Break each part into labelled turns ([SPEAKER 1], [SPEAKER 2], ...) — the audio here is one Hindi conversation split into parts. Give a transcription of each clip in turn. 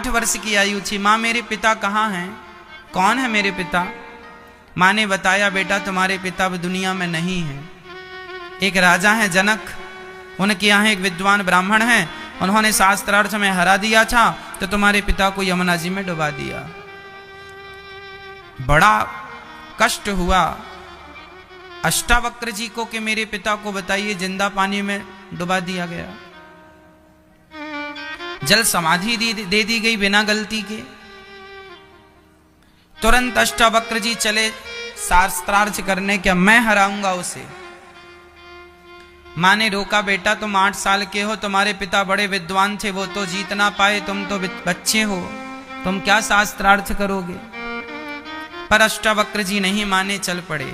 [SPEAKER 1] 8 वर्ष की आयु थी। माँ मेरे पिता कहाँ हैं, कौन है मेरे पिता? माँ ने बताया बेटा तुम्हारे पिता अब दुनिया में नहीं है। एक राजा है जनक, उनके यहाँ एक विद्वान ब्राह्मण हैं, उन्होंने शास्त्रार्थ में हरा दिया था तो तुम्हारे पिता को यमुना जी में डुबा दिया। बड़ा कष्ट हुआ अष्टावक्र जी को कि मेरे पिता को बताइए, जिंदा पानी में डुबा दिया गया। जल समाधि दे दी गई बिना गलती के। तुरंत अष्टावक्र जी चले शास्त्रार्थ करने, क्या मैं हराऊंगा उसे। माँ ने रोका, बेटा तुम 8 साल के हो, तुम्हारे पिता बड़े विद्वान थे, वो तो जीत ना पाए, तुम तो बच्चे हो, तुम क्या शास्त्रार्थ करोगे। पर अष्टावक्र जी नहीं माने, चल पड़े।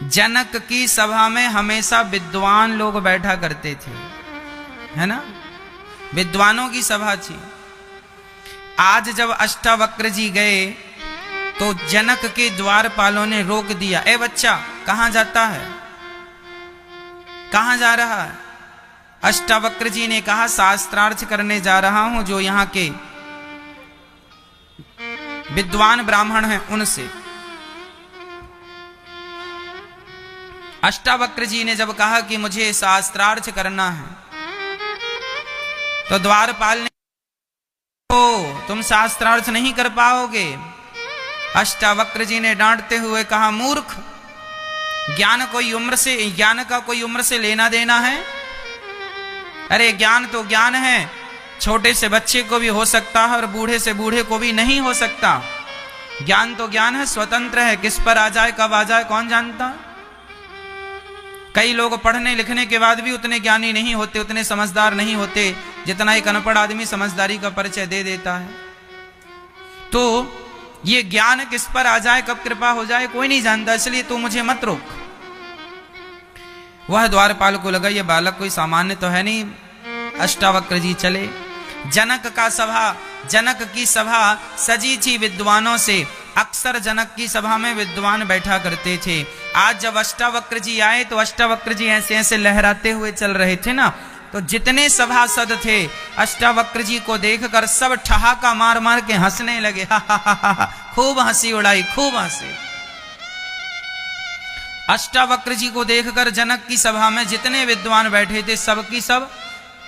[SPEAKER 1] जनक की सभा में हमेशा विद्वान लोग बैठा करते थे, है ना, विद्वानों की सभा थी। आज जब अष्टावक्र जी गए तो जनक के द्वारपालों ने रोक दिया, ए बच्चा कहां जाता है, कहां जा रहा है। अष्टावक्र जी ने कहा शास्त्रार्थ करने जा रहा हूं, जो यहां के विद्वान ब्राह्मण हैं उनसे। अष्टावक्र जी ने जब कहा कि मुझे शास्त्रार्थ करना है तो द्वारपाल ने तुम शास्त्रार्थ नहीं कर पाओगे। अष्टावक्र जी ने डांटते हुए कहा मूर्ख, ज्ञान का कोई उम्र से लेना देना है। अरे ज्ञान तो ज्ञान है, छोटे से बच्चे को भी हो सकता है और बूढ़े से बूढ़े को भी नहीं हो सकता। ज्ञान तो ज्ञान है, स्वतंत्र है, किस पर आ जाए कब आ जाए कौन जानता। कई लोग पढ़ने लिखने के बाद भी उतने ज्ञानी नहीं होते, उतने समझदार नहीं होते जितना एक अनपढ़ आदमी समझदारी का परिचय दे देता है। तो ये ज्ञान किस पर आ जाए कब कृपा हो जाए कोई नहीं जानता, इसलिए तू मुझे मत रोक। वह द्वारपाल को लगा ये बालक कोई सामान्य तो है नहीं। अष्टावक्र जी चले। जनक की सभा सजी थी विद्वानों से। अक्सर जनक की सभा में विद्वान बैठा करते थे। आज जब अष्टावक्र जी आए तो अष्टावक्र जी ऐसे ऐसे लहराते हुए चल रहे थे ना, तो जितने सभासद थे अष्टावक्र जी को देखकर सब ठहाका मार मार के हंसने लगे। खूब हंसी उड़ाई, खूब हंसे। अष्टावक्र जी को देखकर जनक की सभा में जितने विद्वान बैठे थे सबकी सब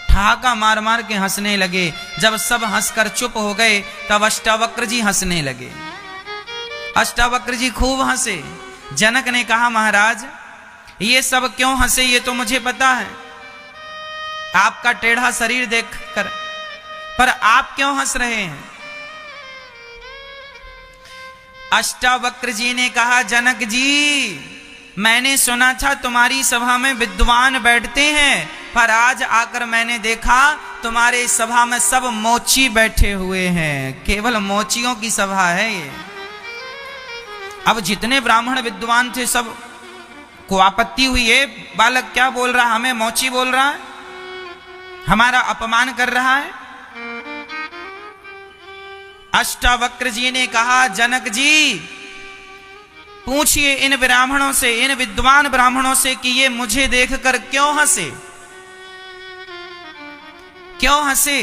[SPEAKER 1] ठहाका मार मार के हंसने लगे। जब सब हंसकर चुप हो गए तब अष्टावक्र जी हंसने लगे। अष्टावक्र जी खूब हंसे। जनक ने कहा महाराज ये सब क्यों हंसे ये तो मुझे पता है, आपका टेढ़ा शरीर देखकर, पर आप क्यों हंस रहे हैं। अष्टावक्र जी ने कहा जनक जी मैंने सुना था तुम्हारी सभा में विद्वान बैठते हैं, पर आज आकर मैंने देखा तुम्हारे सभा में सब मोची बैठे हुए हैं। केवल मोचियों की सभा है ये। अब जितने ब्राह्मण विद्वान थे सब को आपत्ति हुई है, बालक क्या बोल रहा, हमें मोची बोल रहा है, हमारा अपमान कर रहा है। अष्टावक्र जी ने कहा जनक जी पूछिए इन ब्राह्मणों से, इन विद्वान ब्राह्मणों से कि ये मुझे देखकर क्यों हंसे, क्यों हंसे।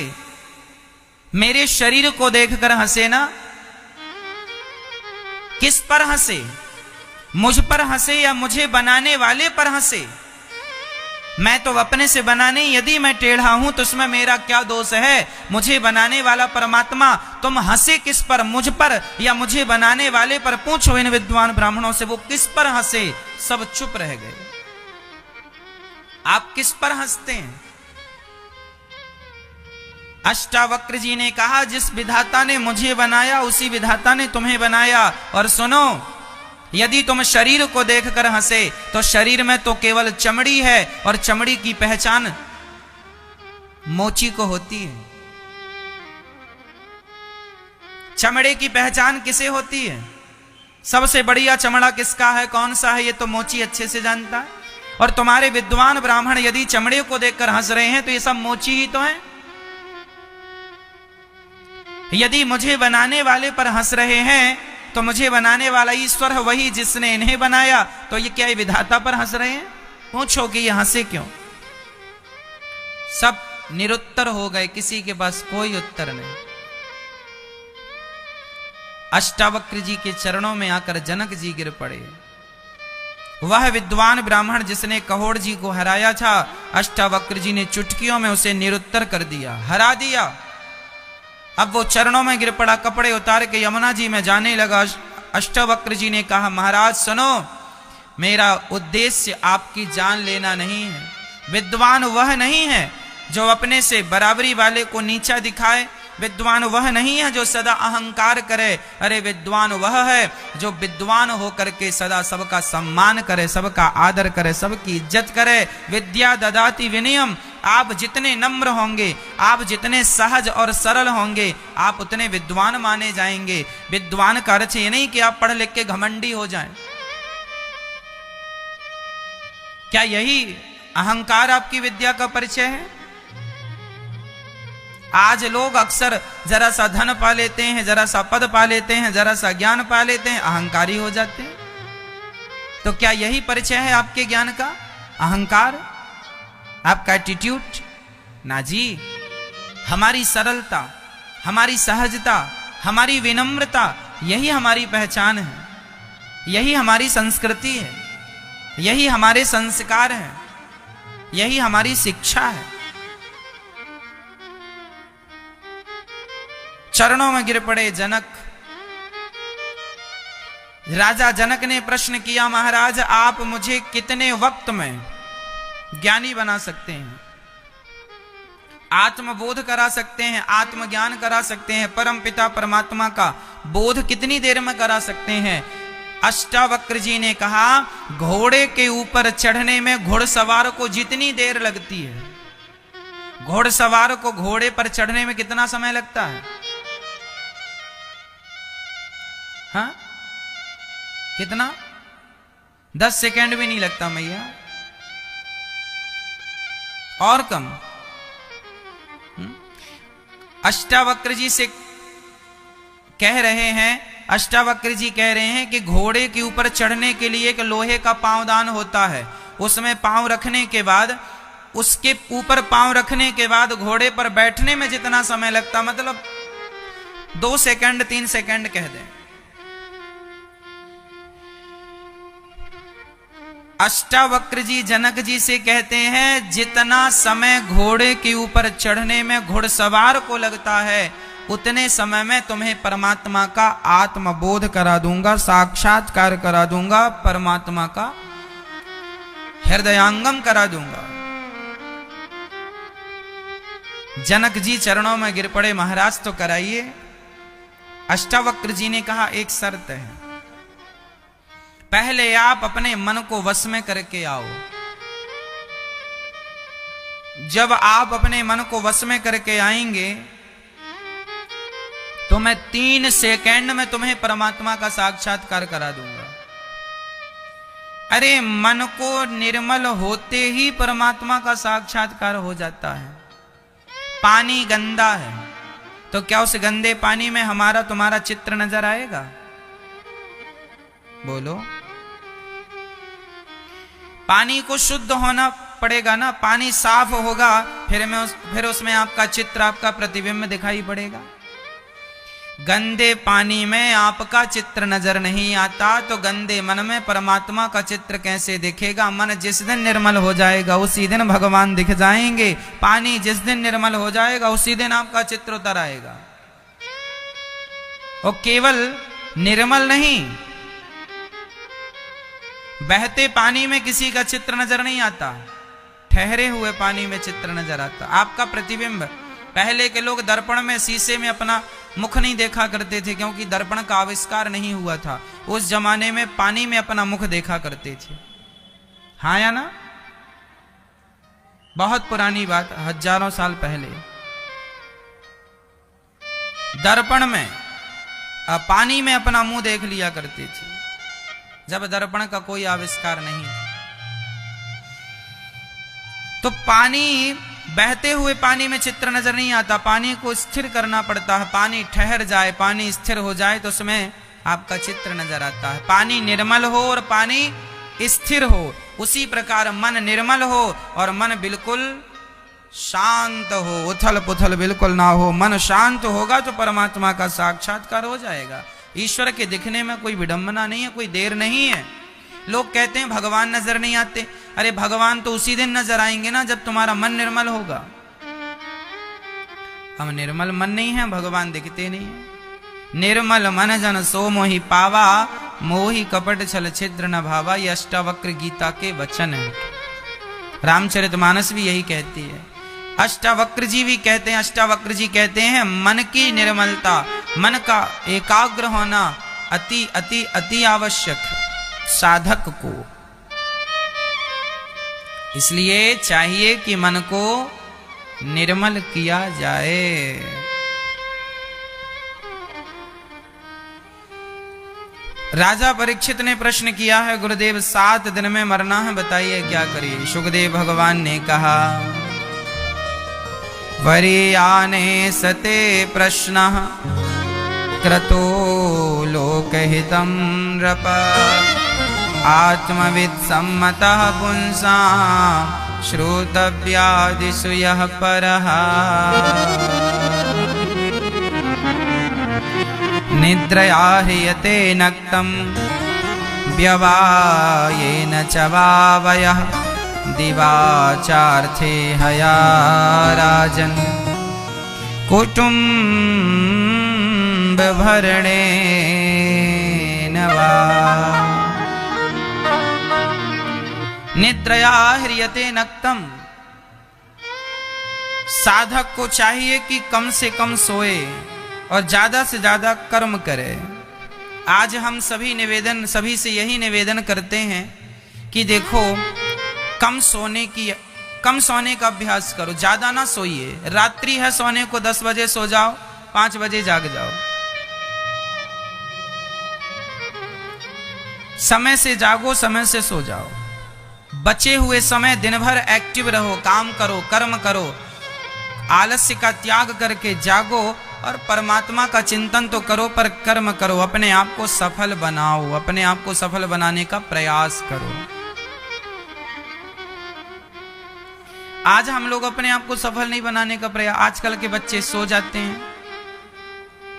[SPEAKER 1] मेरे शरीर को देखकर हंसे ना, किस पर हंसे, मुझ पर हंसे या मुझे बनाने वाले पर हंसे। मैं तो अपने से बना नहीं, यदि मैं टेढ़ा हूं तो उसमें मेरा क्या दोष है। मुझे बनाने वाला परमात्मा, तुम हंसे किस पर, मुझ पर या मुझे बनाने वाले पर। पूछो इन विद्वान ब्राह्मणों से वो किस पर हंसे। सब चुप रह गए। आप किस पर हंसते हैं। अष्टावक्र जी ने कहा जिस विधाता ने मुझे बनाया उसी विधाता ने तुम्हें बनाया। और सुनो, यदि तुम शरीर को देखकर हंसे तो शरीर में तो केवल चमड़ी है और चमड़ी की पहचान मोची को होती है। चमड़े की पहचान किसे होती है, सबसे बढ़िया चमड़ा किसका है, कौन सा है, ये तो मोची अच्छे से जानता है। और तुम्हारे विद्वान ब्राह्मण यदि चमड़े को देखकर हंस रहे हैं तो ये सब मोची ही तो है। यदि मुझे बनाने वाले पर हंस रहे हैं तो मुझे बनाने वाला ईश्वर है वही जिसने इन्हें बनाया, तो ये क्या विधाता पर हंस रहे हैं। पूछो कि ये हंसे क्यों। सब निरुत्तर हो गए, किसी के पास कोई उत्तर नहीं। अष्टावक्र जी के चरणों में आकर जनक जी गिर पड़े। वह विद्वान ब्राह्मण जिसने कहोड़ जी को हराया था, अष्टावक्र जी ने चुटकियों में उसे निरुत्तर कर दिया, हरा दिया। अब वो चरणों में गिर पड़ा, कपड़े उतार के यमुना जी में जाने लगा। अष्टावक्र जी ने कहा, महाराज सुनो, मेरा उद्देश्य आपकी जान लेना नहीं है। विद्वान वह नहीं है जो अपने से बराबरी वाले को नीचा दिखाए, विद्वान वह नहीं है जो सदा अहंकार करे। अरे विद्वान वह है जो विद्वान होकर के सदा सबका सम्मान करे, सबका आदर करे, सबकी इज्जत करे। विद्या ददाति विनयम, आप जितने नम्र होंगे, आप जितने सहज और सरल होंगे, आप उतने विद्वान माने जाएंगे। विद्वान का अर्थ ये नहीं कि आप पढ़ लिख के घमंडी हो जाएं। क्या यही अहंकार आपकी विद्या का परिचय है? आज लोग अक्सर जरा सा धन पा लेते हैं, जरा सा पद पा लेते हैं, जरा सा ज्ञान पा लेते हैं, अहंकारी हो जाते हैं। तो क्या यही परिचय है आपके ज्ञान का? अहंकार, आपका एटीट्यूड? ना जी, हमारी सरलता, हमारी सहजता, हमारी विनम्रता, यही हमारी पहचान है, यही हमारी संस्कृति है, यही हमारे संस्कार हैं, यही हमारी शिक्षा है। चरणों में गिर पड़े जनक। राजा जनक ने प्रश्न किया, महाराज आप मुझे कितने वक्त में ज्ञानी बना सकते हैं, आत्मबोध करा सकते हैं, आत्मज्ञान करा सकते हैं, परम पिता परमात्मा का बोध कितनी देर में करा सकते हैं? अष्टावक्र जी ने कहा, घोड़े के ऊपर चढ़ने में घुड़सवार को जितनी देर लगती है, घुड़सवार को घोड़े पर चढ़ने में कितना समय लगता है? हाँ, कितना? 10 सेकंड भी नहीं लगता मैया, और कम। अष्टावक्र जी से कह रहे हैं, अष्टावक्र जी कह रहे हैं कि घोड़े के ऊपर चढ़ने के लिए एक लोहे का पांवदान होता है, उसमें पांव रखने के बाद, उसके ऊपर पांव रखने के बाद घोड़े पर बैठने में जितना समय लगता, मतलब 2 सेकंड 3 सेकंड कह दें। अष्टावक्र जी जनक जी से कहते हैं, जितना समय घोड़े के ऊपर चढ़ने में घुड़सवार को लगता है, उतने समय में तुम्हें परमात्मा का आत्मबोध करा दूंगा, साक्षात्कार करा दूंगा, परमात्मा का हृदयांगम करा दूंगा। जनक जी चरणों में गिर पड़े, महाराज तो कराइए। अष्टावक्र जी ने कहा, एक शर्त है, पहले आप अपने मन को वश में करके आओ। जब आप अपने मन को वश में करके आएंगे तो मैं 3 सेकंड में तुम्हें परमात्मा का साक्षात्कार करा दूंगा। अरे मन को निर्मल होते ही परमात्मा का साक्षात्कार हो जाता है। पानी गंदा है तो क्या उस गंदे पानी में हमारा तुम्हारा चित्र नजर आएगा? बोलो। पानी को शुद्ध होना पड़ेगा ना, पानी साफ होगा, फिर उसमें आपका चित्र, आपका प्रतिबिंब दिखाई पड़ेगा। गंदे पानी में आपका चित्र नजर नहीं आता तो गंदे मन में परमात्मा का चित्र कैसे दिखेगा? मन जिस दिन निर्मल हो जाएगा उसी दिन भगवान दिख जाएंगे। पानी जिस दिन निर्मल हो जाएगा उसी दिन आपका चित्र उतर आएगा। और केवल निर्मल नहीं, बहते पानी में किसी का चित्र नजर नहीं आता, ठहरे हुए पानी में चित्र नजर आता, आपका प्रतिबिंब। पहले के लोग दर्पण में, शीशे में अपना मुख नहीं देखा करते थे क्योंकि दर्पण का आविष्कार नहीं हुआ था। उस जमाने में पानी में अपना मुख देखा करते थे। हाँ या ना? बहुत पुरानी बात, हजारों साल पहले दर्पण में, पानी में अपना मुंह देख लिया करते थे जब दर्पण का कोई आविष्कार नहीं था। तो पानी, बहते हुए पानी में चित्र नजर नहीं आता, पानी को स्थिर करना पड़ता है। पानी ठहर जाए, पानी स्थिर हो जाए तो उसमें आपका चित्र नजर आता है। पानी निर्मल हो और पानी स्थिर हो, उसी प्रकार मन निर्मल हो और मन बिल्कुल शांत हो, उथल पुथल बिल्कुल ना हो। मन शांत होगा तो परमात्मा का साक्षात्कार हो जाएगा। ईश्वर के दिखने में कोई विडंबना नहीं है, कोई देर नहीं है। लोग कहते हैं भगवान नजर नहीं आते। अरे भगवान तो उसी दिन नजर आएंगे ना जब तुम्हारा मन निर्मल होगा। हम निर्मल मन नहीं है, भगवान दिखते नहीं है। निर्मल मन जन सो मोहि पावा, मोहि कपट छल छिद्र न भावा। ये अष्टावक्र गीता के वचन है। रामचरितमानस भी यही कहती है। अष्टावक्र जी भी कहते हैं, अष्टावक्र जी कहते हैं मन की निर्मलता, मन का एकाग्र होना अति अति अति आवश्यक साधक को। इसलिए चाहिए कि मन को निर्मल किया जाए। राजा परीक्षित ने प्रश्न किया है, गुरुदेव 7 दिन में मरना है, बताइए क्या करिए। सुखदेव भगवान ने कहा, वरीयाने सते प्रश्नः क्रतो लोकहितं नृप। आत्मविद सम्मतः पुंसां श्रोतव्यादिषु यः परः। निद्रया ह्रियते नक्तं व्यवायेन च वावयः। दिवाचार्थे हया राजन् कुटुम्बभरणेन वा। निद्रया ह्रियते नक्तम। साधक को चाहिए कि कम से कम सोए और ज्यादा से ज्यादा कर्म करे। आज हम सभी से यही निवेदन करते हैं कि देखो कम सोने का अभ्यास करो, ज्यादा ना सोइए। रात्रि है, सोने को 10 बजे सो जाओ, 5 बजे जाग जाओ। समय से जागो, समय से सो जाओ। बचे हुए समय दिन भर एक्टिव रहो, काम करो, कर्म करो। आलस्य का त्याग करके जागो और परमात्मा का चिंतन तो करो, पर कर्म करो। अपने आप को सफल बनाओ, अपने आप को सफल बनाने का प्रयास करो। आज हम लोग अपने आप को सफल नहीं बनाने का प्रयास। आजकल के बच्चे सो जाते हैं,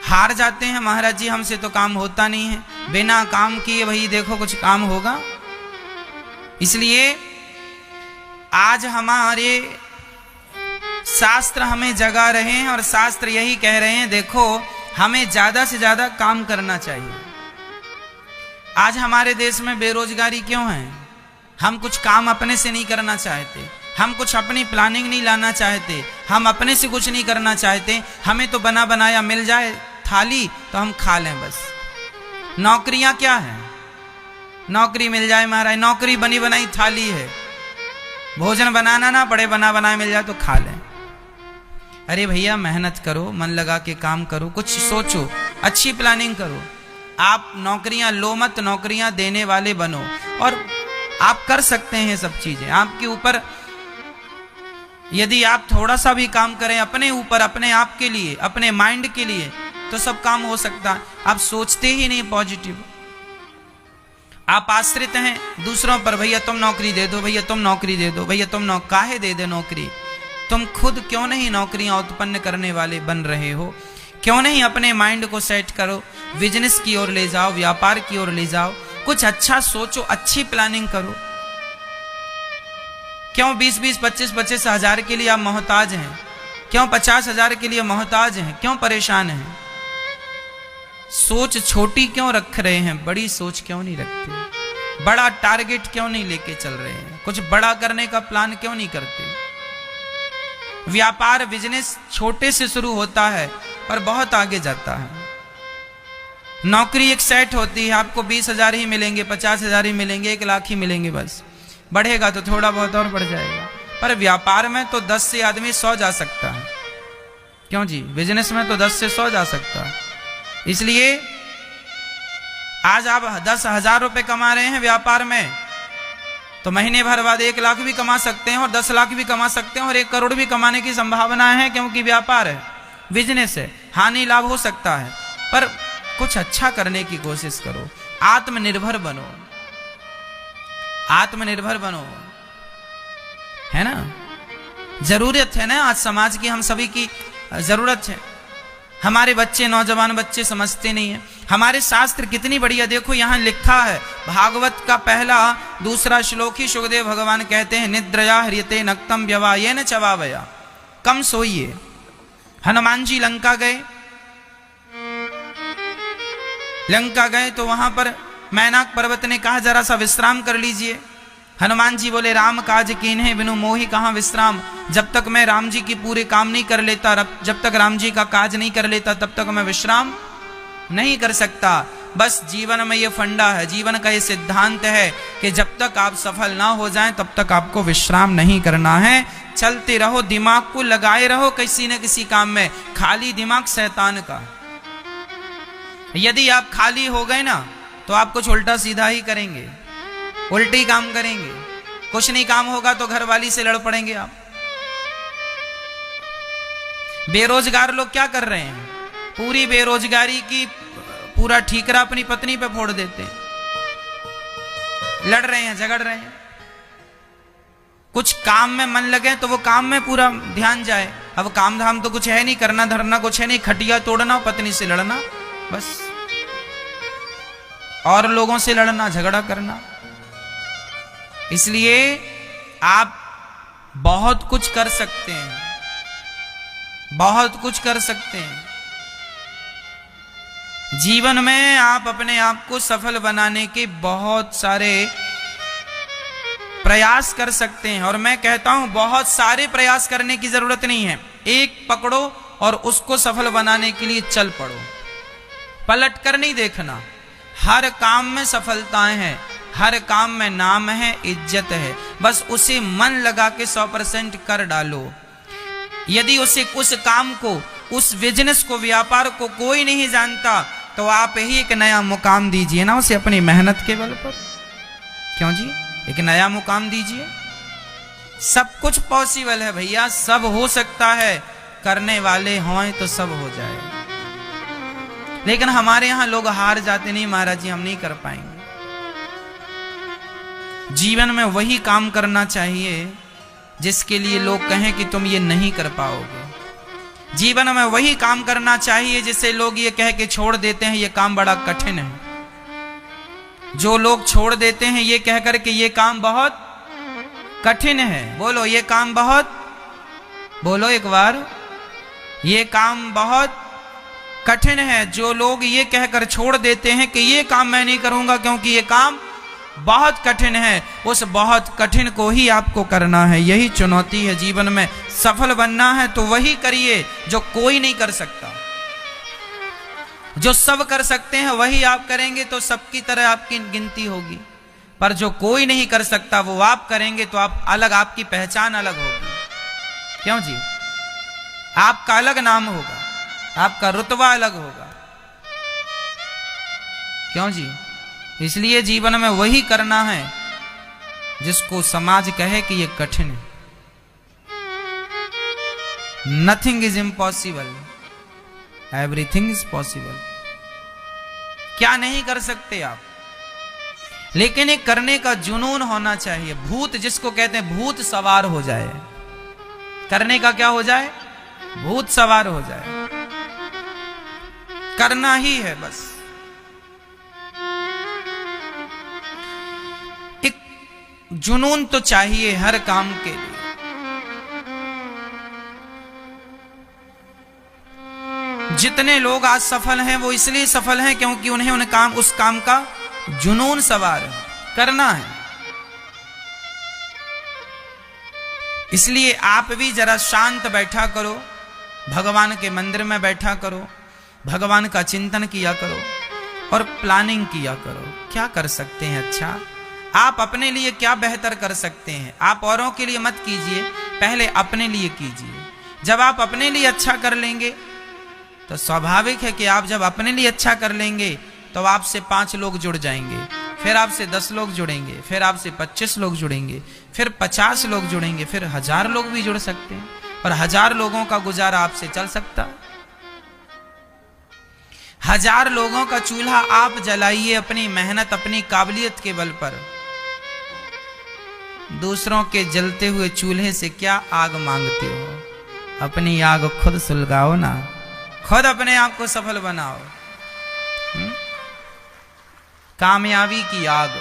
[SPEAKER 1] हार जाते हैं। महाराज जी हमसे तो काम होता नहीं है, बिना काम किए भाई देखो कुछ काम होगा। इसलिए आज हमारे शास्त्र हमें जगा रहे हैं और शास्त्र यही कह रहे हैं, देखो हमें ज्यादा से ज्यादा काम करना चाहिए। आज हमारे देश में बेरोजगारी क्यों है? हम कुछ काम अपने से नहीं करना चाहते, हम कुछ अपनी प्लानिंग नहीं लाना चाहते, हम अपने से कुछ नहीं करना चाहते। हमें तो बना बनाया मिल जाए थाली तो हम खा लें बस। नौकरियां क्या है? नौकरी मिल जाए महाराज, नौकरी बनी बनाई थाली है। भोजन बनाना ना पड़े, बना बनाया मिल जाए तो खा लें। अरे भैया मेहनत करो, मन लगा के काम करो, कुछ सोचो, अच्छी प्लानिंग करो। आप नौकरियां लो मत, नौकरियां देने वाले बनो। और आप कर सकते हैं सब चीजें। आपके ऊपर यदि आप थोड़ा सा भी काम करें अपने ऊपर, अपने आप के लिए, अपने माइंड के लिए, तो सब काम हो सकता है। आप सोचते ही नहीं पॉजिटिव, आप आश्रित हैं दूसरों पर। भैया तुम नौकरी दे दो, भैया तुम नौकरी दे दो, भैया तुम काहे दे दे नौकरी। तुम खुद क्यों नहीं नौकरियां उत्पन्न करने वाले बन रहे हो? क्यों नहीं अपने माइंड को सेट करो, बिजनेस की ओर ले जाओ, व्यापार की ओर ले जाओ। कुछ अच्छा सोचो, अच्छी प्लानिंग करो। क्यों 20-20, 25-25 हजार के लिए आप मोहताज हैं? क्यों 50 हजार के लिए मोहताज हैं? क्यों परेशान हैं? सोच छोटी क्यों रख रहे हैं? बड़ी सोच क्यों नहीं रखते? बड़ा टारगेट क्यों नहीं लेके चल रहे हैं? कुछ बड़ा करने का प्लान क्यों नहीं करते? व्यापार बिजनेस छोटे से शुरू होता है पर बहुत आगे जाता है। नौकरी एक सेट होती है, आपको 20,000 ही मिलेंगे, 50,000 ही मिलेंगे, 1 लाख ही मिलेंगे बस। बढ़ेगा तो थोड़ा बहुत और बढ़ जाएगा। पर व्यापार में तो 10 से आदमी 100 जा सकता है। क्यों जी? बिजनेस में तो 10 से 100 जा सकता है। इसलिए आज आप 10,000 रुपए कमा रहे हैं व्यापार में, तो महीने भर बाद 1 लाख भी कमा सकते हैं और 10 लाख भी कमा सकते हैं और 1 करोड़ भी कमाने की संभावना है, क्योंकि व्यापार है, बिजनेस है। हानि लाभ हो सकता है, पर कुछ अच्छा करने की कोशिश करो। आत्मनिर्भर बनो, आत्मनिर्भर बनो, है ना? जरूरत है ना, आज समाज की हम सभी की जरूरत है। हमारे बच्चे, नौजवान बच्चे समझते नहीं है। हमारे शास्त्र कितनी बढ़िया, देखो यहाँ लिखा है, भागवत का पहला दूसरा श्लोक ही सुखदेव भगवान कहते हैं, निद्रया हृते नक्तम व्यवायेन चवावया, कम सोइए। हनुमान जी लंका गए तो वहां पर मैनाक पर्वत ने कहा जरा सा विश्राम कर लीजिए। हनुमान जी बोले, राम काज कीन्हे बिनु मोहि कहाँ विश्राम। जब तक मैं राम जी की पूरे काम नहीं कर लेता, जब तक राम जी का काज नहीं कर लेता, तब तक मैं विश्राम नहीं कर सकता। बस जीवन में ये फंडा है, जीवन का ये सिद्धांत है कि जब तक आप सफल ना हो जाएं तब तक आपको विश्राम नहीं करना है। चलते रहो, दिमाग को लगाए रहो किसी न किसी काम में। खाली दिमाग शैतान का। यदि आप खाली हो गए ना तो आप कुछ उल्टा सीधा ही करेंगे, उल्टी काम करेंगे। कुछ नहीं काम होगा तो घरवाली से लड़ पड़ेंगे आप। बेरोजगार लोग क्या कर रहे हैं, पूरी बेरोजगारी की पूरा ठीकरा अपनी पत्नी पे फोड़ देते हैं, लड़ रहे हैं, झगड़ रहे हैं। कुछ काम में मन लगे तो वो काम में पूरा ध्यान जाए। अब काम धाम तो कुछ है नहीं, करना धरना कुछ है नहीं, खटिया तोड़ना, पत्नी से लड़ना बस, और लोगों से लड़ना, झगड़ा करना। इसलिए आप बहुत कुछ कर सकते हैं, बहुत कुछ कर सकते हैं जीवन में। आप अपने आप को सफल बनाने के बहुत सारे प्रयास कर सकते हैं। और मैं कहता हूं बहुत सारे प्रयास करने की जरूरत नहीं है, एक पकड़ो और उसको सफल बनाने के लिए चल पड़ो। पलट कर नहीं देखना। हर काम में सफलताएं हैं, हर काम में नाम है, इज्जत है। बस उसे मन लगा के 100% कर डालो। यदि उस काम को, उस बिजनेस को, व्यापार को कोई नहीं जानता तो आप ही एक नया मुकाम दीजिए ना उसे, अपनी मेहनत के बल पर। क्यों जी, एक नया मुकाम दीजिए। सब कुछ पॉसिबल है भैया, सब हो सकता है। करने वाले हों तो सब हो जाए। लेकिन हमारे यहां लोग हार जाते, नहीं महाराज जी हम नहीं कर पाएंगे। जीवन में वही काम करना चाहिए जिसके लिए लोग कहें कि तुम ये नहीं कर पाओगे। जीवन में वही काम करना चाहिए जिससे लोग ये कह के छोड़ देते हैं ये काम बड़ा कठिन है। जो लोग छोड़ देते हैं ये कहकर के ये काम बहुत कठिन है, बोलो ये काम बहुत, बोलो एक बार, ये काम बहुत कठिन है। जो लोग ये कहकर छोड़ देते हैं कि ये काम मैं नहीं करूंगा क्योंकि ये काम बहुत कठिन है, उस बहुत कठिन को ही आपको करना है। यही चुनौती है जीवन में। सफल बनना है तो वही करिए जो कोई नहीं कर सकता। जो सब कर सकते हैं वही आप करेंगे तो सबकी तरह आपकी गिनती होगी। पर जो कोई नहीं कर सकता वो आप करेंगे तो आप अलग, आपकी पहचान अलग होगी। क्यों जी, आपका अलग नाम होगा, आपका रुतबा अलग होगा। क्यों जी, इसलिए जीवन में वही करना है जिसको समाज कहे कि ये कठिन है। Nothing is impossible, everything is possible. क्या नहीं कर सकते आप, लेकिन एक करने का जुनून होना चाहिए। भूत जिसको कहते हैं, भूत सवार हो जाए। करने का क्या हो जाए, भूत सवार हो जाए। करना ही है बस। एक जुनून तो चाहिए हर काम के लिए। जितने लोग आज सफल हैं वो इसलिए सफल हैं क्योंकि उन्हें उस काम का जुनून सवार है, करना है। इसलिए आप भी जरा शांत बैठा करो, भगवान के मंदिर में बैठा करो, भगवान का चिंतन किया करो और प्लानिंग किया करो। क्या कर सकते हैं अच्छा, आप अपने लिए क्या बेहतर कर सकते हैं। आप औरों के लिए मत कीजिए, पहले अपने लिए कीजिए। जब आप अपने लिए अच्छा कर लेंगे तो स्वाभाविक है कि आप जब अपने लिए अच्छा कर लेंगे तो आपसे 5 लोग जुड़ जाएंगे, फिर आपसे 10 लोग जुड़ेंगे, फिर आपसे 25 लोग जुड़ेंगे, फिर 50 लोग जुड़ेंगे, फिर 1000 लोग भी जुड़ सकते हैं। और 1000 लोगों का गुजारा आपसे चल सकता है। 1000 लोगों का चूल्हा आप जलाइए अपनी मेहनत, अपनी काबिलियत के बल पर। दूसरों के जलते हुए चूल्हे से क्या आग मांगते हो? अपनी आग खुद सुलगाओ ना, खुद अपने आप को सफल बनाओ। कामयाबी की आग।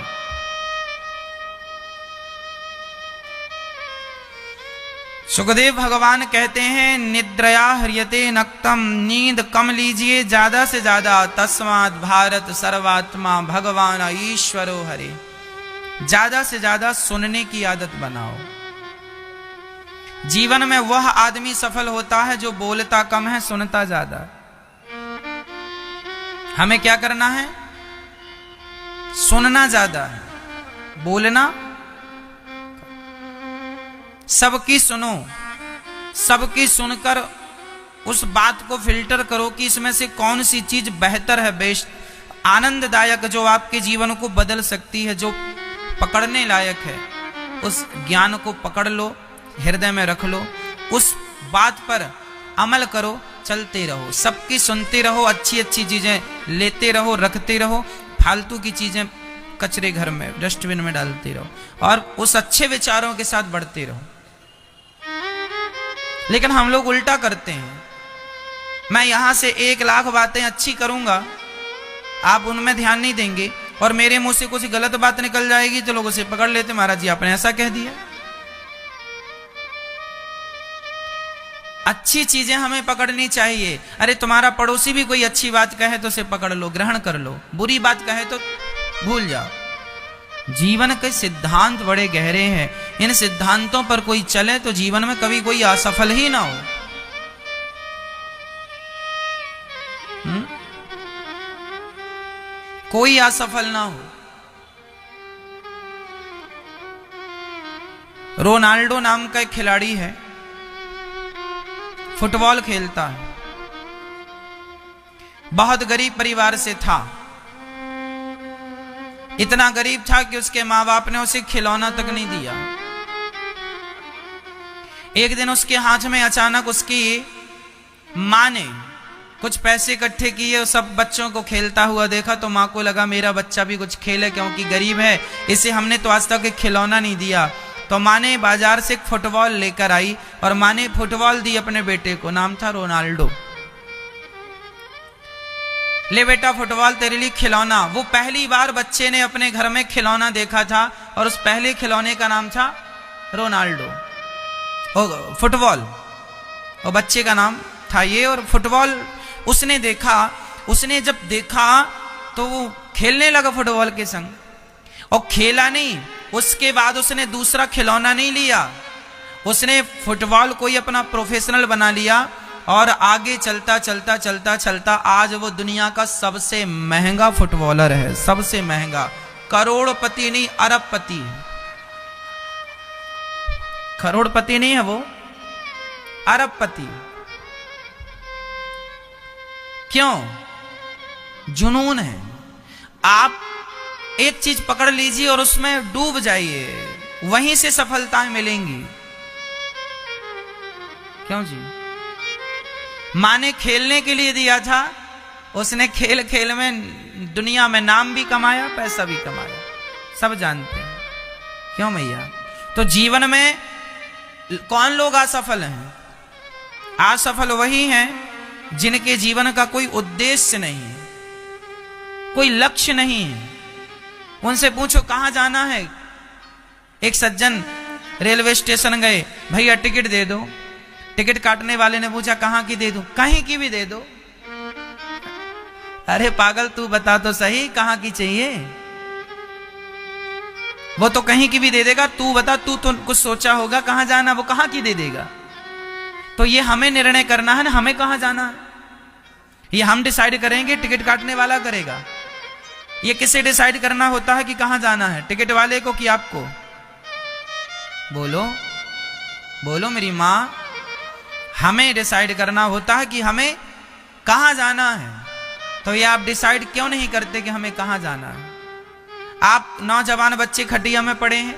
[SPEAKER 1] सुखदेव भगवान कहते हैं, निद्रया ह्रियते नक्तम, नींद कम लीजिए ज्यादा से ज्यादा। तस्मात् भारत सर्वात्मा भगवान ईश्वरो हरे। ज्यादा से ज्यादा सुनने की आदत बनाओ। जीवन में वह आदमी सफल होता है जो बोलता कम है, सुनता ज्यादा। हमें क्या करना है? सुनना ज्यादा है, बोलना। सबकी सुनो, सबकी सुनकर उस बात को फिल्टर करो कि इसमें से कौन सी चीज बेहतर है, बेस्ट, आनंददायक, जो आपके जीवन को बदल सकती है, जो पकड़ने लायक है। उस ज्ञान को पकड़ लो, हृदय में रख लो, उस बात पर अमल करो, चलते रहो। सबकी सुनते रहो, अच्छी अच्छी चीजें लेते रहो, रखते रहो। फालतू की चीजें कचरे घर में, डस्टबिन में डालते रहो और उस अच्छे विचारों के साथ बढ़ते रहो। लेकिन हम लोग उल्टा करते हैं। मैं यहां से 1 लाख बातें अच्छी करूंगा, आप उनमें ध्यान नहीं देंगे और मेरे मुंह से कुछ गलत बात निकल जाएगी तो लोग उसे पकड़ लेते, महाराज जी आपने ऐसा कह दिया। अच्छी चीजें हमें पकड़नी चाहिए। अरे तुम्हारा पड़ोसी भी कोई अच्छी बात कहे तो उसे पकड़ लो, ग्रहण कर लो। बुरी बात कहे तो भूल जाओ। जीवन के सिद्धांत बड़े गहरे हैं। इन सिद्धांतों पर कोई चले तो जीवन में कभी कोई असफल ही ना हो। कोई असफल ना हो। रोनाल्डो नाम का एक खिलाड़ी है, फुटबॉल खेलता है। बहुत गरीब परिवार से था। इतना गरीब था कि उसके माँ बाप ने उसे खिलौना तक नहीं दिया। एक दिन उसके हाथ में अचानक उसकी माँ ने कुछ पैसे इकट्ठे किए, सब बच्चों को खेलता हुआ देखा तो माँ को लगा मेरा बच्चा भी कुछ खेले, क्योंकि गरीब है, इसे हमने तो आज तक एक खिलौना नहीं दिया। तो माँ ने बाजार से एक फुटबॉल लेकर आई और माँ ने फुटबॉल दी अपने बेटे को। नाम था रोनाल्डो। ले बेटा फुटबॉल तेरे लिए खिलौना। वो पहली बार बच्चे ने अपने घर में खिलौना देखा था और उस पहले खिलौने का नाम था रोनाल्डो। फुटबॉल और बच्चे का नाम था ये। और फुटबॉल उसने देखा। उसने जब देखा तो वो खेलने लगा फुटबॉल के संग और खेला नहीं। उसके बाद उसने दूसरा खिलौना नहीं लिया, उसने फुटबॉल को ही अपना प्रोफेशनल बना लिया और आगे चलता चलता चलता चलता आज वो दुनिया का सबसे महंगा फुटबॉलर है। सबसे महंगा। करोड़पति नहीं, अरबपति है। करोड़पति नहीं है वो, अरबपति। क्यों? जुनून है। आप एक चीज पकड़ लीजिए और उसमें डूब जाइए, वहीं से सफलताएं मिलेंगी। क्यों जी? माँ ने खेलने के लिए दिया था, उसने खेल खेल में दुनिया में नाम भी कमाया, पैसा भी कमाया, सब जानते हैं। क्यों भैया? तो जीवन में कौन लोग असफल हैं? असफल वही हैं जिनके जीवन का कोई उद्देश्य नहीं है, कोई लक्ष्य नहीं है। उनसे पूछो कहां जाना है। एक सज्जन रेलवे स्टेशन गए, भैया टिकट दे दो। टिकट काटने वाले ने पूछा कहां की दे दूं? कहीं की भी दे दो। अरे पागल तू बता तो सही कहां की चाहिए। वो तो कहीं की भी दे देगा, तू बता, तू तो कुछ सोचा होगा कहां जाना, वो कहां की दे देगा। तो ये हमें निर्णय करना है ना, हमें कहां जाना है। ये हम डिसाइड करेंगे, टिकट काटने वाला करेगा? ये किसे डिसाइड करना होता है कि कहां जाना है? टिकट वाले को कि आपको? बोलो बोलो मेरी मां। हमें डिसाइड करना होता है कि हमें कहां जाना है। तो ये आप डिसाइड क्यों नहीं करते कि हमें कहां जाना है? आप नौजवान बच्चे खटिया में पड़े हैं,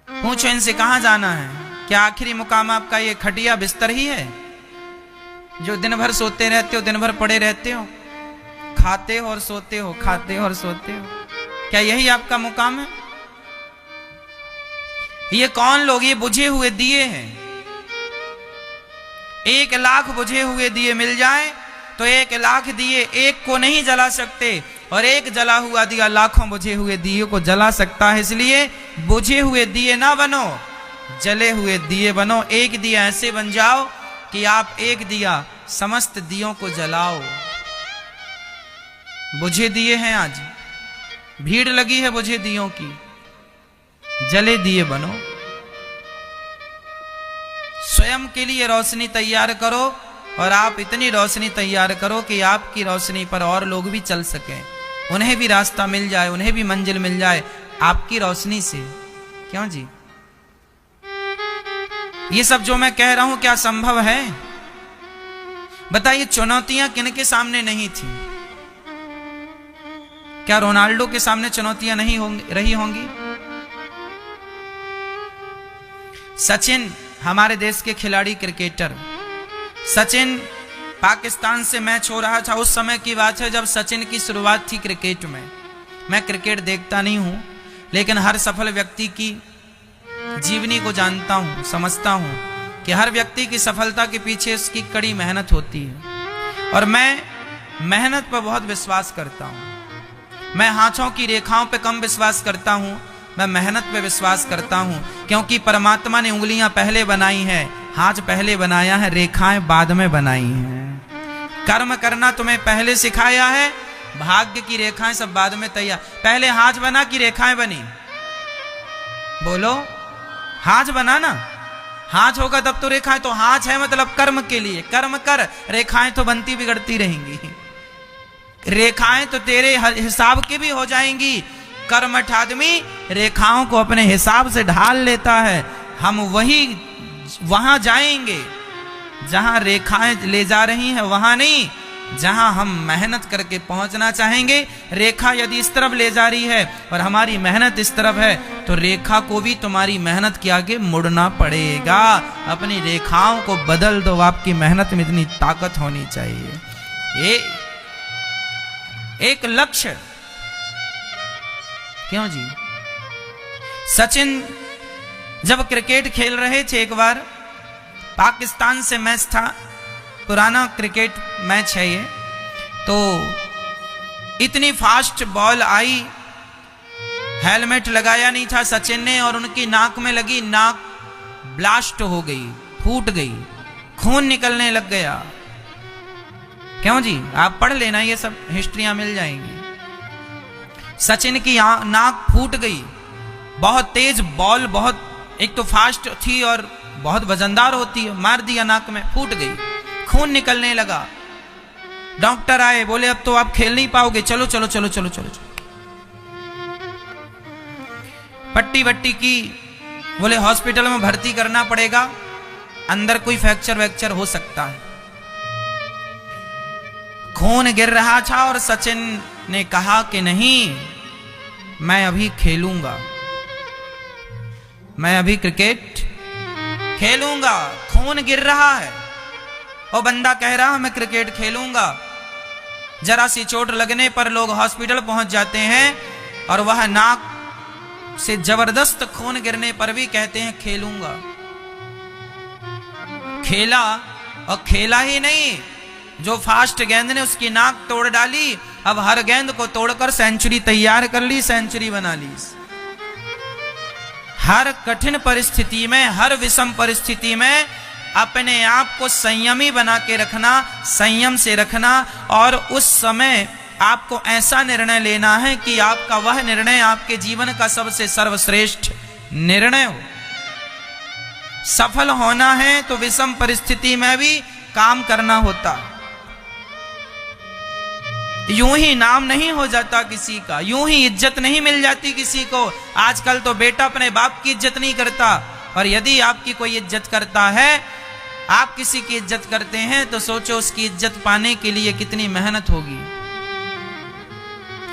[SPEAKER 1] पूछो इनसे कहां जाना है। क्या आखिरी मुकाम आपका ये खटिया बिस्तर ही है जो दिन भर सोते रहते हो, दिन भर पड़े रहते हो, खाते हो और सोते हो, खाते हो और सोते हो? क्या यही आपका मुकाम है? ये कौन लोग? ये बुझे हुए दिए हैं। 1,00,000 बुझे हुए दिए मिल जाए तो 1,00,000 दिए एक को नहीं जला सकते, और एक जला हुआ दिया लाखों बुझे हुए दिए को जला सकता है। इसलिए बुझे हुए दिए ना बनो, जले हुए दिए बनो। एक दिया ऐसे बन जाओ कि आप एक दिया समस्त दियों को जलाओ। बुझे दिए हैं, आज भीड़ लगी है बुझे दियों की, जले दिए बनो। स्वयं के लिए रोशनी तैयार करो, और आप इतनी रोशनी तैयार करो कि आपकी रोशनी पर और लोग भी चल सकें, उन्हें भी रास्ता मिल जाए, उन्हें भी मंजिल मिल जाए आपकी रोशनी से। क्यों जी? ये सब जो मैं कह रहा हूं क्या संभव है? बताइए, चुनौतियां किनके सामने नहीं थी? क्या रोनाल्डो के सामने चुनौतियां नहीं रही होंगी? सचिन हमारे देश के खिलाड़ी, क्रिकेटर सचिन, पाकिस्तान से मैच हो रहा था। उस समय की बात है जब सचिन की शुरुआत थी क्रिकेट में। मैं क्रिकेट देखता नहीं हूं, लेकिन हर सफल व्यक्ति की जीवनी को जानता हूं, समझता हूं कि हर व्यक्ति की सफलता के पीछे उसकी कड़ी मेहनत होती है। और मैं मेहनत पर बहुत विश्वास करता हूं। मैं हाथों की रेखाओं पे कम विश्वास करता हूं, मैं मेहनत पे विश्वास करता हूं, क्योंकि परमात्मा ने उंगलियां पहले बनाई हैं, हाथ पहले बनाया है, रेखाएं बाद में बनाई हैं। कर्म करना तुम्हें पहले सिखाया है, भाग्य की रेखाएं सब बाद में तैयार। पहले हाथ बना कि रेखाएं बनी? बोलो, हाथ बना ना। हाथ होगा तब तो रेखाएं। तो हाथ है मतलब कर्म के लिए, कर्म कर, रेखाएं तो बनती बिगड़ती रहेंगी। रेखाएं तो तेरे हिसाब की भी हो जाएंगी। कर्मठ आदमी रेखाओं को अपने हिसाब से ढाल लेता है। हम वहां जाएंगे जहां रेखाएं ले जा रही हैं, वहां नहीं जहां हम मेहनत करके पहुंचना चाहेंगे। रेखा यदि इस तरफ ले जा रही है और हमारी मेहनत इस तरफ है, तो रेखा को भी तुम्हारी मेहनत के आगे मुड़ना पड़ेगा। अपनी रेखाओं को बदल दो, आपकी मेहनत में इतनी ताकत होनी चाहिए। ये एक लक्ष्य। क्यों जी? सचिन जब क्रिकेट खेल रहे थे, एक बार पाकिस्तान से मैच था, पुराना क्रिकेट मैच है ये, तो इतनी फास्ट बॉल आई, हेलमेट लगाया नहीं था सचिन ने, और उनकी नाक में लगी, नाक ब्लास्ट हो गई, फूट गई, खून निकलने लग गया। क्यों जी? आप पढ़ लेना, ये सब हिस्ट्रियां मिल जाएंगी। सचिन की नाक फूट गई। बहुत तेज बॉल, बहुत एक तो फास्ट थी और बहुत वजनदार होती है, मार दिया नाक में, फूट गई, खून निकलने लगा। डॉक्टर आए, बोले अब तो आप खेल नहीं पाओगे, चलो चलो चलो चलो चलो चलो। पट्टी वट्टी की, बोले हॉस्पिटल में भर्ती करना पड़ेगा, अंदर कोई फ्रैक्चर वैक्चर हो सकता है। खून गिर रहा था और सचिन ने कहा कि नहीं, मैं अभी खेलूंगा, मैं अभी क्रिकेट खेलूंगा। खून गिर रहा है और बंदा कह रहा है मैं क्रिकेट खेलूंगा। जरा सी चोट लगने पर लोग हॉस्पिटल पहुंच जाते हैं, और वह नाक से जबरदस्त खून गिरने पर भी कहते हैं खेलूंगा। खेला, और खेला ही नहीं, जो फास्ट गेंद ने उसकी नाक तोड़ डाली। अब हर गेंद को तोड़कर सेंचुरी तैयार कर ली, सेंचुरी बना ली। हर कठिन परिस्थिति में, हर विषम परिस्थिति में अपने आप को संयमी बना के रखना, संयम से रखना, और उस समय आपको ऐसा निर्णय लेना है कि आपका वह निर्णय आपके जीवन का सबसे सर्वश्रेष्ठ निर्णय हो। सफल होना है तो विषम परिस्थिति में भी काम करना होता। यूं ही नाम नहीं हो जाता किसी का, यूं ही इज्जत नहीं मिल जाती किसी को। आजकल तो बेटा अपने बाप की इज्जत नहीं करता, और यदि आपकी कोई इज्जत करता है, आप किसी की इज्जत करते हैं, तो सोचो उसकी इज्जत पाने के लिए कितनी मेहनत होगी।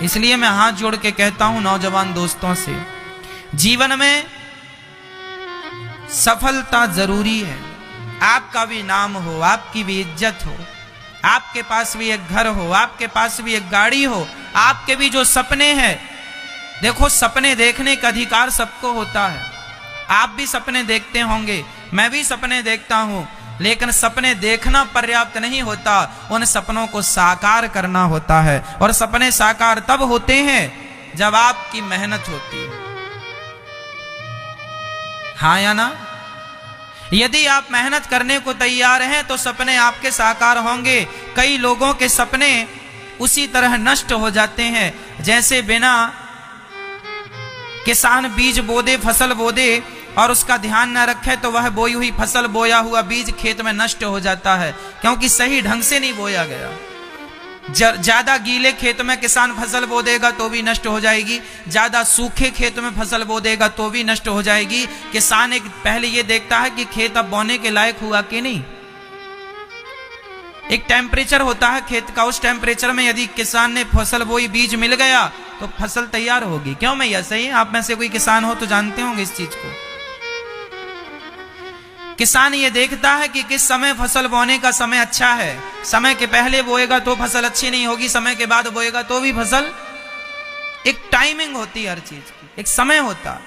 [SPEAKER 1] इसलिए मैं हाथ जोड़ के कहता हूं नौजवान दोस्तों से, जीवन में सफलता जरूरी है। आपका भी नाम हो, आपकी भी इज्जत हो, आपके पास भी एक घर हो, आपके पास भी एक गाड़ी हो, आपके भी जो सपने हैं। देखो, सपने देखने का अधिकार सबको होता है, आप भी सपने देखते होंगे, मैं भी सपने देखता हूं, लेकिन सपने देखना पर्याप्त नहीं होता, उन सपनों को साकार करना होता है। और सपने साकार तब होते हैं जब आपकी मेहनत होती है। हाँ या ना? यदि आप मेहनत करने को तैयार हैं तो सपने आपके साकार होंगे। कई लोगों के सपने उसी तरह नष्ट हो जाते हैं जैसे बिना किसान बीज बो दे, फसल बो दे और उसका ध्यान न रखे तो वह बोई हुई फसल, बोया हुआ बीज खेत में नष्ट हो जाता है, क्योंकि सही ढंग से नहीं बोया गया। ज्यादा गीले खेत में किसान फसल बो देगा तो भी नष्ट हो जाएगी, ज्यादा सूखे खेत में फसल बो देगा तो भी नष्ट हो जाएगी। किसान एक पहले ये देखता है कि खेत अब बोने के लायक हुआ कि नहीं। एक टेम्परेचर होता है खेत का, उस टेम्परेचर में यदि किसान ने फसल बोई, बीज मिल गया तो फसल तैयार होगी। क्यों मैया? सही, आप में से कोई किसान हो तो जानते होंगे इस चीज को। किसान ये देखता है कि किस समय फसल बोने का समय अच्छा है। समय के पहले बोएगा तो फसल अच्छी नहीं होगी, समय के बाद बोएगा तो भी फसल। एक टाइमिंग होती है हर चीज की, एक समय होता।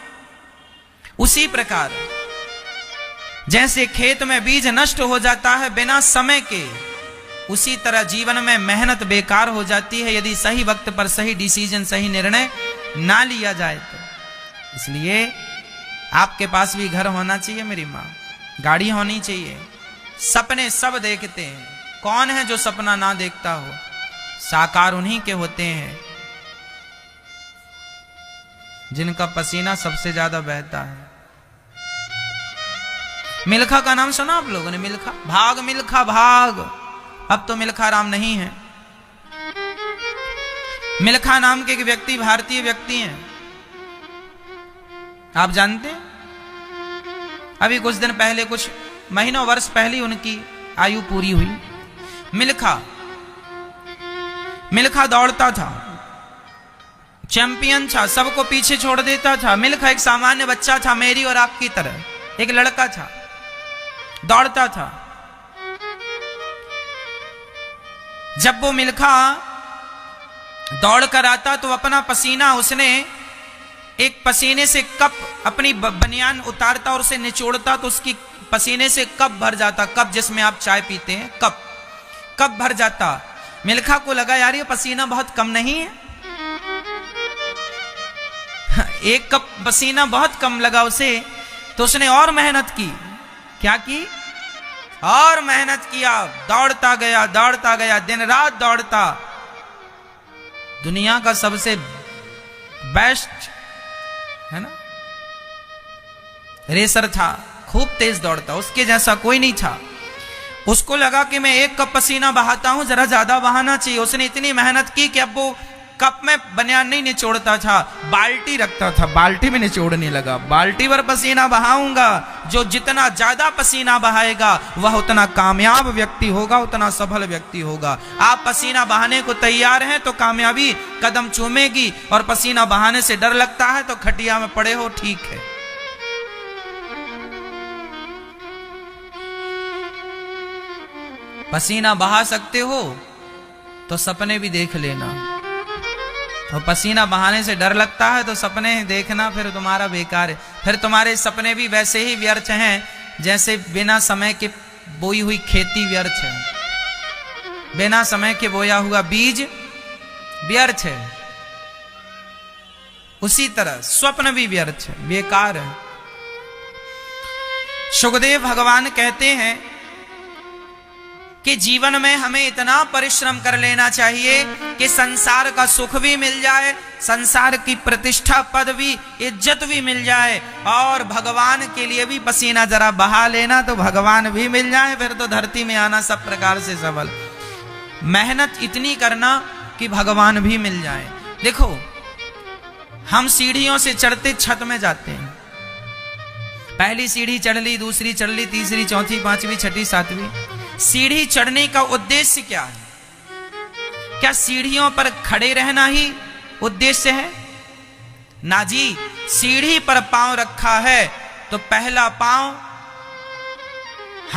[SPEAKER 1] उसी प्रकार जैसे खेत में बीज नष्ट हो जाता है बिना समय के, उसी तरह जीवन में मेहनत बेकार हो जाती है यदि सही वक्त पर सही डिसीजन, सही निर्णय ना लिया जाए तो। इसलिए आपके पास भी घर होना चाहिए मेरी माँ, गाड़ी होनी चाहिए। सपने सब देखते हैं, कौन है जो सपना ना देखता हो? साकार उन्हीं के होते हैं जिनका पसीना सबसे ज्यादा बहता है। मिल्खा का नाम सुना आप लोगों ने? मिल्खा, भाग मिल्खा भाग। अब तो मिल्खा राम नहीं है। मिल्खा नाम के एक व्यक्ति, भारतीय व्यक्ति हैं, आप जानते हैं? अभी कुछ दिन पहले, कुछ महीनों वर्ष पहले उनकी आयु पूरी हुई। मिल्खा दौड़ता था, चैंपियन था, सबको पीछे छोड़ देता था। मिल्खा एक सामान्य बच्चा था, मेरी और आपकी तरह, एक लड़का था, दौड़ता था। जब वो मिल्खा दौड़ कर आता तो अपना पसीना, उसने एक पसीने से कप, अपनी बनियान उतारता और उसे निचोड़ता तो उसकी पसीने से कप भर जाता। कप जिसमें आप चाय पीते हैं, कप भर जाता। मिल्खा को लगा यार ये पसीना बहुत कम नहीं है, एक कप पसीना बहुत कम लगा उसे। तो उसने और मेहनत की। क्या की? और मेहनत किया, दौड़ता गया, दिन रात दौड़ता। दुनिया का सबसे बेस्ट है ना रेसर था, खूब तेज दौड़ता, उसके जैसा कोई नहीं था। उसको लगा कि मैं एक कप पसीना बहाता हूं, जरा ज्यादा बहाना चाहिए। उसने इतनी मेहनत की कि अब वो कप में बनियान नहीं निचोड़ता था, बाल्टी रखता था, बाल्टी में निचोड़ने लगा। बाल्टी भर पसीना बहाऊंगा, जो जितना ज्यादा पसीना बहाएगा वह उतना कामयाब व्यक्ति होगा, उतना सफल व्यक्ति होगा। आप पसीना बहाने को तैयार हैं तो कामयाबी कदम चूमेगी, और पसीना बहाने से डर लगता है तो खटिया में पड़े हो, ठीक है। पसीना बहा सकते हो तो सपने भी देख लेना, और पसीना बहाने से डर लगता है तो सपने देखना फिर तुम्हारा बेकार है। फिर तुम्हारे सपने भी वैसे ही व्यर्थ हैं जैसे बिना समय के बोई हुई खेती व्यर्थ है, बिना समय के बोया हुआ बीज व्यर्थ है। उसी तरह स्वप्न भी व्यर्थ है, बेकार है। सुखदेव भगवान कहते हैं कि जीवन में हमें इतना परिश्रम कर लेना चाहिए कि संसार का सुख भी मिल जाए, संसार की प्रतिष्ठा, पद भी, इज्जत भी मिल जाए, और भगवान के लिए भी पसीना जरा बहा लेना तो भगवान भी मिल जाए, फिर तो धरती में आना सब प्रकार से सफल। मेहनत इतनी करना कि भगवान भी मिल जाए। देखो, हम सीढ़ियों से चढ़ते छत में जाते हैं। पहली सीढ़ी चढ़ ली, दूसरी चढ़ ली, तीसरी, चौथी, पांचवी, छठी, सातवीं। सीढ़ी चढ़ने का उद्देश्य क्या है? क्या सीढ़ियों पर खड़े रहना ही उद्देश्य है? ना जी, सीढ़ी पर पांव रखा है तो पहला पांव